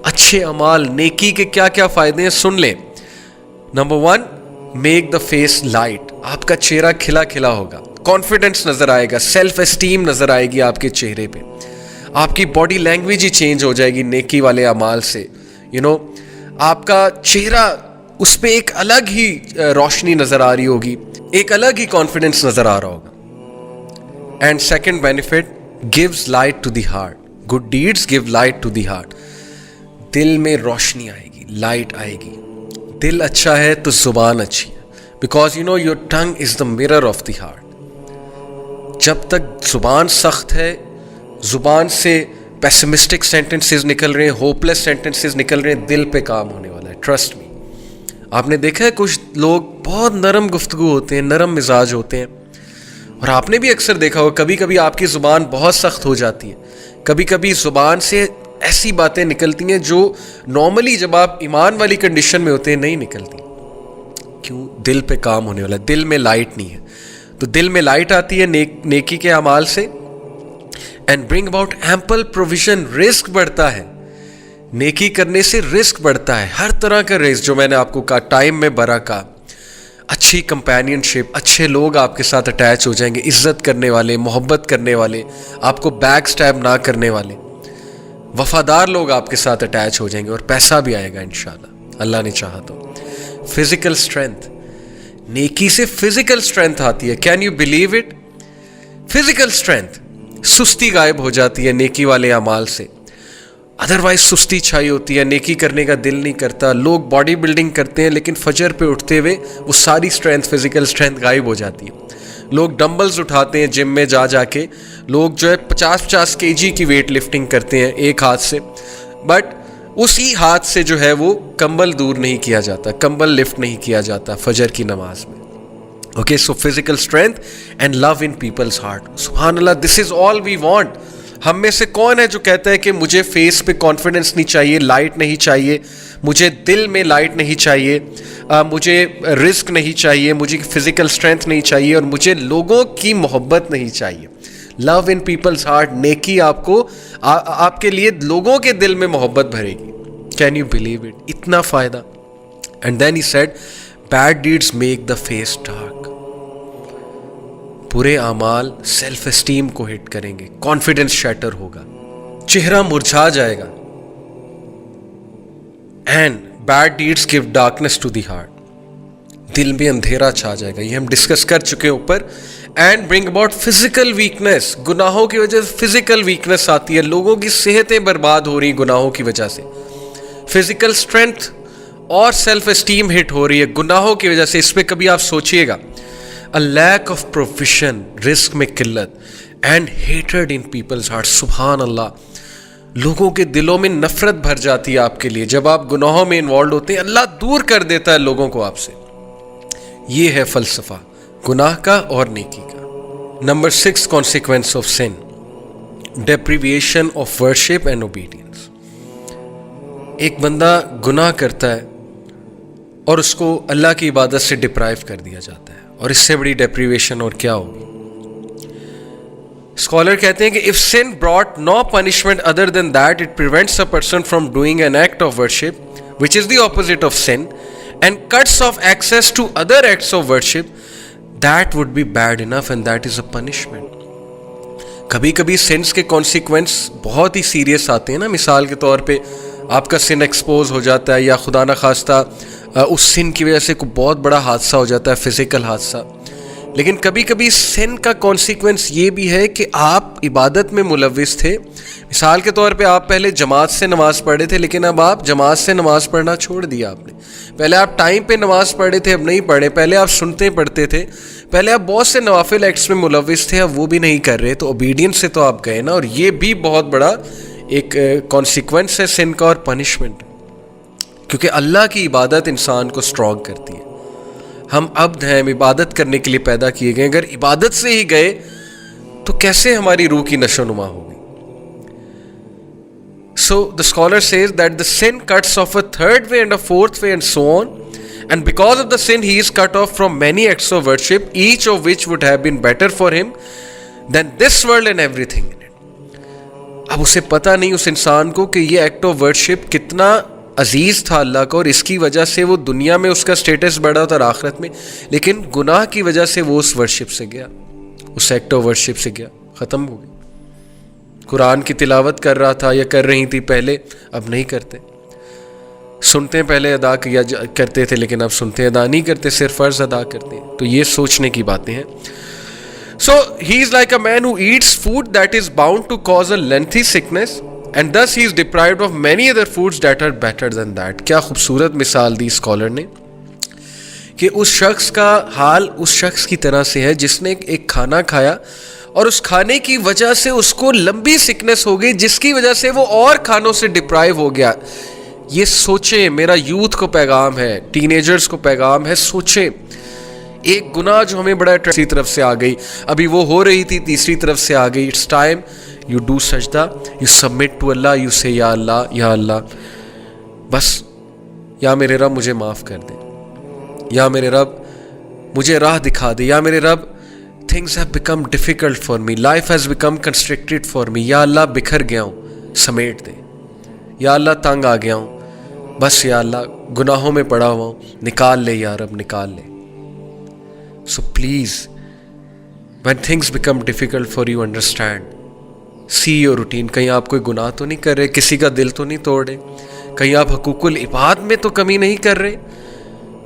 اچھے اعمال نیکی کے کیا کیا فائدے ہیں سن لیں. Number 1, make the face light. آپ کا چہرہ کھلا کھلا ہوگا, کانفیڈنس نظر آئے گا, سیلف اسٹیم نظر آئے گی آپ کے چہرے پہ, آپ کی باڈی لینگویج ہی چینج ہو جائے گی نیکی والے اعمال سے. آپ کا چہرہ اس پہ ایک الگ ہی روشنی نظر آ رہی ہوگی, ایک الگ ہی کانفیڈنس نظر آ رہا ہوگا. And second benefit, gives light to the heart. good deeds give light to the heart. دل میں روشنی آئے گی, لائٹ آئے گی. دل اچھا ہے تو زبان اچھی ہے, because your tongue is the mirror of the heart. جب تک زبان سخت ہے, زبان سے پیسمسٹک سینٹنسز نکل رہے ہیں, ہوپ لیس سینٹنسز نکل رہے ہیں, دل پہ کام ہونے والا ہے, ٹرسٹ می. آپ نے دیکھا ہے کچھ لوگ بہت نرم گفتگو ہوتے ہیں, نرم مزاج ہوتے ہیں, اور آپ نے بھی اکثر دیکھا ہو کبھی کبھی آپ کی زبان بہت سخت ہو جاتی ہے, کبھی کبھی زبان سے ایسی باتیں نکلتی ہیں جو نارملی جب آپ ایمان والی کنڈیشن میں ہوتے ہیں نہیں نکلتی. کیوں؟ دل پہ کام ہونے والا ہے, دل میں لائٹ نہیں ہے. تو دل میں لائٹ آتی ہے نیکی کے اعمال سے. And bring about ample provision, رزق بڑھتا ہے. نیکی کرنے سے رزق بڑھتا ہے, ہر طرح کا رزق, جو میں نے آپ کو کہا ٹائم میں برکت, اچھی کمپینین شپ, اچھے لوگ آپ کے ساتھ اٹیچ ہو جائیں گے, عزت کرنے والے, محبت کرنے والے, آپ کو بیک سٹیب نہ کرنے والے, وفادار لوگ آپ کے ساتھ اٹیچ ہو جائیں گے, اور پیسہ بھی آئے گا انشاءاللہ, اللہ نے چاہا تو. فزیکل اسٹرینتھ, نیکی سے فزیکل اسٹرینتھ آتی ہے. Can you believe it? Physical strength, سستی غائب ہو جاتی ہے نیکی والے اعمال سے. ادروائز سستی چھائی ہوتی ہے, نیکی کرنے کا دل نہیں کرتا. لوگ باڈی بلڈنگ کرتے ہیں لیکن فجر پہ اٹھتے ہوئے وہ ساری اسٹرینتھ, فزیکل اسٹرینتھ غائب ہو جاتی ہے. لوگ ڈمبلز اٹھاتے ہیں جم میں جا کے, لوگ جو ہے 50 kg کی ویٹ لفٹنگ کرتے ہیں ایک ہاتھ سے, بٹ اسی ہاتھ سے جو ہے وہ کمبل دور نہیں کیا جاتا, کمبل لفٹ نہیں کیا جاتا فجر کی نماز میں. Okay, so physical strength and love in people's heart. سبحان اللہ, دس از آل وی وانٹ. ہم میں سے کون ہے جو کہتا ہے کہ مجھے فیس پہ کانفیڈنس نہیں چاہیے, لائٹ نہیں چاہیے, مجھے دل میں لائٹ نہیں چاہیے, مجھے رزق نہیں چاہیے, مجھے فزیکل اسٹرینتھ نہیں چاہیے, اور مجھے لوگوں کی محبت نہیں چاہیے. لو ان پیپلز ہارٹ, نیکی آپ کو آپ کے لیے لوگوں کے دل میں محبت بھرے گی. Can you believe it? اتنا فائدہ. And then he said bad deeds make the face dark. برے اعمال سیلف اسٹیم کو ہٹ کریں گے, کانفیڈنس شیٹر ہوگا, چہرہ مرجھا جائے گا. And bad deeds give darkness to the heart, دل میں اندھیرا چھا جائے گا. یہ ہم ڈسکس کر چکے ہیں اوپر. And bring about physical weakness, گناہوں کی وجہ سے فزیکل ویکنیس آتی ہے, لوگوں کی صحتیں برباد ہو رہی ہیں گناہوں کی وجہ سے. فزیکل اسٹرینتھ اور سیلف اسٹیم ہٹ ہو رہی ہے گناہوں کی وجہ سے. اس پہ کبھی آپ سوچئے گا. A lack of provision, رزق میں قلت. And hatred in people's hearts. سبحان اللہ, لوگوں کے دلوں میں نفرت بھر جاتی ہے آپ کے لیے جب آپ گناہوں میں انوالوڈ ہوتے ہیں. اللہ دور کر دیتا ہے لوگوں کو آپ سے. یہ ہے فلسفہ گناہ کا اور نیکی کا. Number 6, consequence of sin, deprivation of worship and obedience. ایک بندہ گناہ کرتا ہے اور اس کو اللہ کی عبادت سے ڈپرائیو کر دیا جاتا ہے, اور اس سے بڑی ڈیپریویشن اور کیا ہوگی. اسکالر کہتے ہیں کہ if sin brought no punishment other than that, it prevents a person from doing an act of worship which is the opposite of sin and cuts off access to other acts of worship, that would be bad enough and that is a punishment. کبھی کبھی since کے consequence بہت ہی serious آتے ہیں نا. مثال کے طور پہ آپ کا سن ایکسپوز ہو جاتا ہے, یا خدا نہ خواستہ اس سن کی وجہ سے کوئی بہت بڑا حادثہ ہو جاتا ہے, فزیکل حادثہ. لیکن کبھی کبھی سن کا کانسیکوینس یہ بھی ہے کہ آپ عبادت میں ملوث تھے. مثال کے طور پہ آپ پہلے جماعت سے نماز پڑھے تھے, لیکن اب آپ جماعت سے نماز پڑھنا چھوڑ دیا آپ نے. پہلے آپ ٹائم پہ نماز پڑھے تھے, اب نہیں پڑھے. پہلے آپ سنتے پڑھتے تھے, پہلے آپ بہت سے نوافل ایکٹس میں ملوث تھے, اب وہ بھی نہیں کر رہے. تو اوبیڈینس سے تو آپ گئے نا, اور یہ بھی بہت بڑا ایک کانسیکوینس ہے سن کا اور پنشمنٹ. کیونکہ اللہ کی عبادت انسان کو اسٹرانگ کرتی ہے. ہم عبد ہیں, ہم عبادت کرنے کے لیے پیدا کیے گئے. اگر عبادت سے ہی گئے تو کیسے ہماری روح کی نشو نما ہوگی. So the scholar says that the sin cuts off a third way and a fourth way and so on, and because of the sin he is cut off from many acts of worship, each of which would have been better for him than this world and everything in it. اب اسے پتہ نہیں اس انسان کو کہ یہ act of worship کتنا عزیز تھا اللہ کا، اور اس کی وجہ سے وہ دنیا میں اس کا سٹیٹس بڑھا تھا اور آخرت میں، لیکن گناہ کی وجہ سے وہ اس ورشپ سے گیا، اس ایکٹ آف ورشپ سے گیا، ختم ہو گئی. قرآن کی تلاوت کر رہا تھا یا کر رہی تھی پہلے، اب نہیں کرتے. سنتے پہلے ادا کیا کرتے تھے لیکن اب سنتے ادا نہیں کرتے، صرف فرض ادا کرتے ہیں. تو یہ سوچنے کی باتیں ہیں. So he is like a man who eats food that is bound to cause a lengthy sickness and thus he is deprived of many other foods that are better than that. کیا خوبصورت مثال دی scholar نے کہ اس شخص کا حال اس شخص کی طرح سے ہے جس نے ایک کھانا کھایا اور اس کھانے کی وجہ سے اس کو لمبی سکنس ہو گئی، جس کی وجہ سے وہ اور کھانوں سے ڈپرائیو ہو گیا. یہ سوچیں، میرا یوتھ کو پیغام ہے، ٹین ایجرز کو پیغام ہے، سوچیں. ایک گناہ جو ہمیں بڑا تیسری طرف سے آ گئی، ابھی وہ ہو رہی تھی تیسری طرف سے آ گئی. اٹس ٹائم یو ڈو سجدہ، you submit to Allah, you say یا اللہ یا اللہ، بس یا میرے رب مجھے معاف کر دے، یا میرے رب مجھے راہ دکھا دے، یا میرے رب things have become difficult for me, life has become constricted for me، یا اللہ بکھر گیا ہوں سمیٹ دے، یا اللہ تنگ آ گیا ہوں، بس یا اللہ گناہوں میں پڑا ہوا ہوں، نکال لے یا رب نکال لے. So please when things become difficult for you, understand, see your routine. کہیں آپ کوئی گناہ تو نہیں کر رہے، کسی کا دل تو نہیں توڑ رہے، کہیں آپ حقوق العباد میں تو کمی نہیں کر رہے.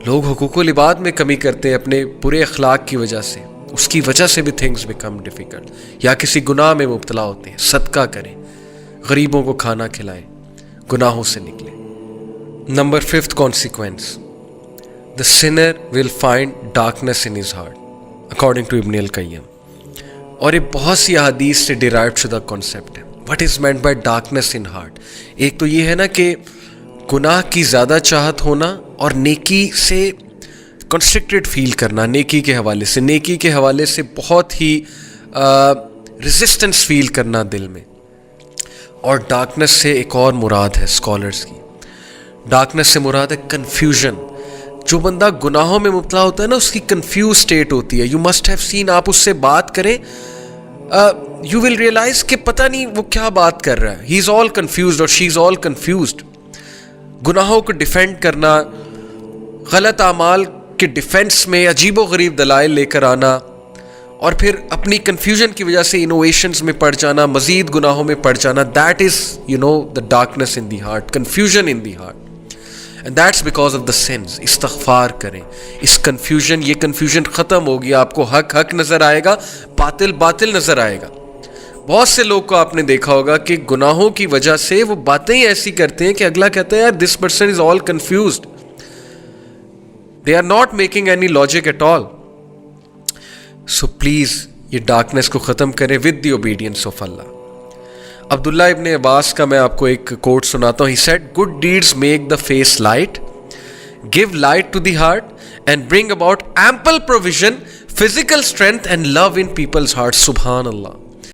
لوگ حقوق العباد میں کمی کرتے ہیں اپنے برے اخلاق کی وجہ سے، اس کی وجہ سے بھی things become difficult. یا کسی گناہ میں مبتلا ہوتے ہیں، صدقہ کریں، غریبوں کو کھانا کھلائیں، گناہوں سے نکلیں. Number 5th consequence, the sinner will find darkness in his heart, according to Ibn al-Qayyim. اور یہ بہت سی احادیث سے ڈیرائیوڈ شدہ کانسیپٹ ہے. What is meant by darkness in heart؟ ایک تو یہ ہے نا کہ گناہ کی زیادہ چاہت ہونا اور نیکی سے کنسٹرکٹڈ فیل کرنا، نیکی کے حوالے سے، نیکی کے حوالے سے بہت ہی ریزسٹنس فیل کرنا دل میں. اور ڈارکنس سے ایک اور مراد ہے اسکالرس کی، ڈارکنس سے مراد ہے کنفیوژن. جو بندہ گناہوں میں مبتلا ہوتا ہے نا، اس کی کنفیوز اسٹیٹ ہوتی ہے. یو مسٹ ہیو سین، آپ اس سے بات کریں، یو ول ریئلائز کہ پتہ نہیں وہ کیا بات کر رہا ہے. ہی از آل کنفیوزڈ اور شی از آل کنفیوزڈ. گناہوں کو ڈیفینڈ کرنا، غلط اعمال کے ڈیفینس میں عجیب و غریب دلائل لے کر آنا، اور پھر اپنی کنفیوژن کی وجہ سے انوویشنز میں پڑ جانا، مزید گناہوں میں پڑ جانا. That is the darkness in the heart, confusion in the heart. And that's because of the sins. استغفار کریں. اس کنفیوژن، یہ کنفیوژن ختم ہوگی، آپ کو حق حق نظر آئے گا، باطل باطل نظر آئے گا. بہت سے لوگ کو آپ نے دیکھا ہوگا کہ گناہوں کی وجہ سے وہ باتیں ہی ایسی کرتے ہیں کہ اگلا کہتا ہے یار this person is all confused, they are not making any logic at all. So please یہ ڈارکنس کو ختم کریں with the obedience of Allah. Abdullah ibn Abbas کا میں آپ کو ایک کوٹ سناتا ہوں. He said good deeds make the face light, give light to the heart and bring about ample provision, physical strength and love in people's heart. سبحان اللہ.